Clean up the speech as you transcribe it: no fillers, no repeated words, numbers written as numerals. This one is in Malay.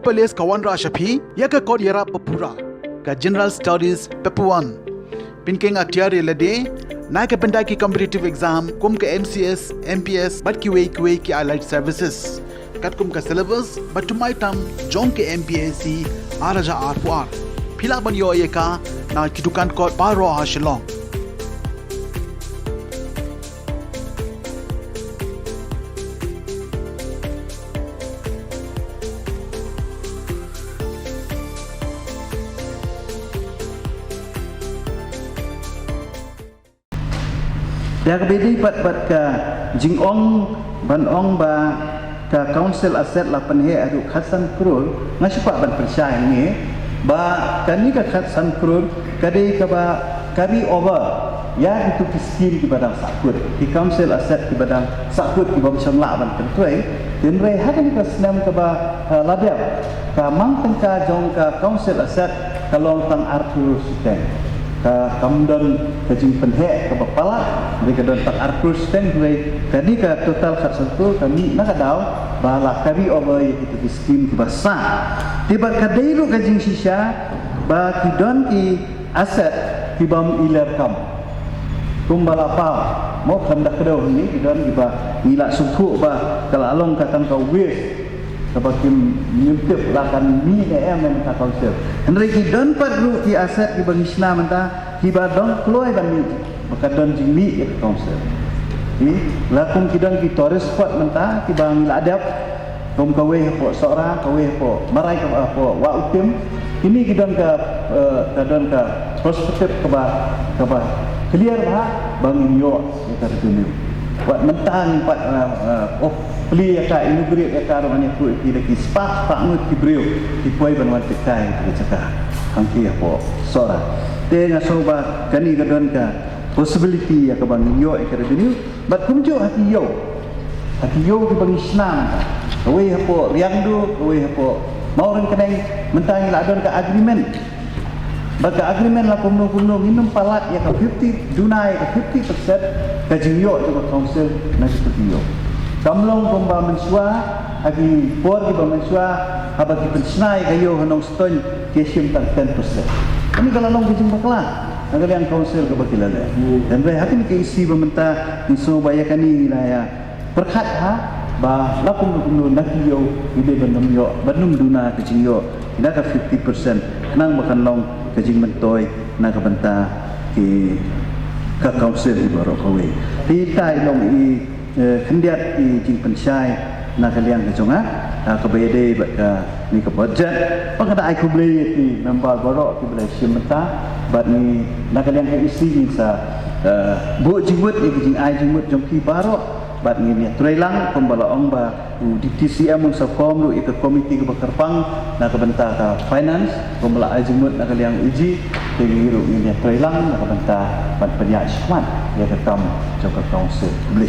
Pelis kawan Rashapi, Yaka Kodyara Papura, Ka General Studies Papuan. Pinkeng Aktiari Lade, Naka Pendaki Competitive Exam, Kum ka MCS, MPS, Bat Kiwe ki Allied Services. Kat Kum ka Syllabus, But to my tam, Jong ke MPSC, Araja R4R. Pila ban yo yeka, na Kidukan Kot Paro Hashalong. Dah kebedi pat ka jingong banong ba ka council asset la penhe adu khasan krul ngasipa ban percaya ni ba kani ka khasan krul kadi ka ba kami over ya itu kiskin di badang sakut di council asset di badang sakut di bawah samla ban tentuai dan re hakan ka senam ka ba labiap ka mang tengka jong ka council asset kalong tang artu siten ka kamdan ka jing penhe ka bapala mereka don tak artus ten tadi ka total khasantul kami nakadaw bala kami over itu skim ki basa tiba kadairu ka jing sisya ba kidon ki aset ki bam iler kam kumbala pa mo kam dak kedo ni kidon ki ba ngila suku ba kalalong katan ka wis kabakim nyuntip lakan mi ne em ta kauser henry ki don padru ki aset ki bangisna menta ki badong kloy ban mi maka don jimi ya kauser ki lakum ki don ki torres spot menta ki bang ladap kum kawe po sora kawe po marai ka po wa utim ini ki don ka don ka prospektif ka ba clear ba bang yo ya terjun buat mentang pat beli ya ka inaugurate ya ka romanya ku lagi spak ngut ki brio ki poi ban wan tekai ki caka hangki apa sora te nga soba kani gadon ka possibility ya ka bang yo e ka revenue bat kumjo hati yo ki bang islam kawe apa riangdu kawe apa mau ren kenai mentang la don ka agreement baga agreement la kumno minum palat ya ka 50 dunai ka 50% ka jiyo ka council na seperti yo kamlong kumba mensua agi por ki mensua habagi pensnai kayo hanong ston kesim tang 10%. Kami kalau long kijing bakla nagalian council ka bakilala. Dan bay hakin ke isi bamenta ni so bayakani nilaya. Perkhat ha ba lakum kumno nakiyo ide banum yo banum duna kijing yo ina ka 50% nang bakan long kijing mentoy na ka banta ki ka council ibaro kawe. Titai long i kendiat di jing pensai nak kalian kejonga ka bayade ka ni ka budget pangada ai kubli ti nambal borok ti boleh simenta bat ni nak kalian ke isi ni sa bu jingwet ni jing ai jingwet jong ki barok bat ni ni trailang pembala ong ba di TCM mung sa form lu ikut komiti ke bakarpang nak ka benta ka finance pembala ai jingwet nak kalian uji ti ngiru ni trailang nak ka benta bat penyak sywan ya ka kam jong ka council boleh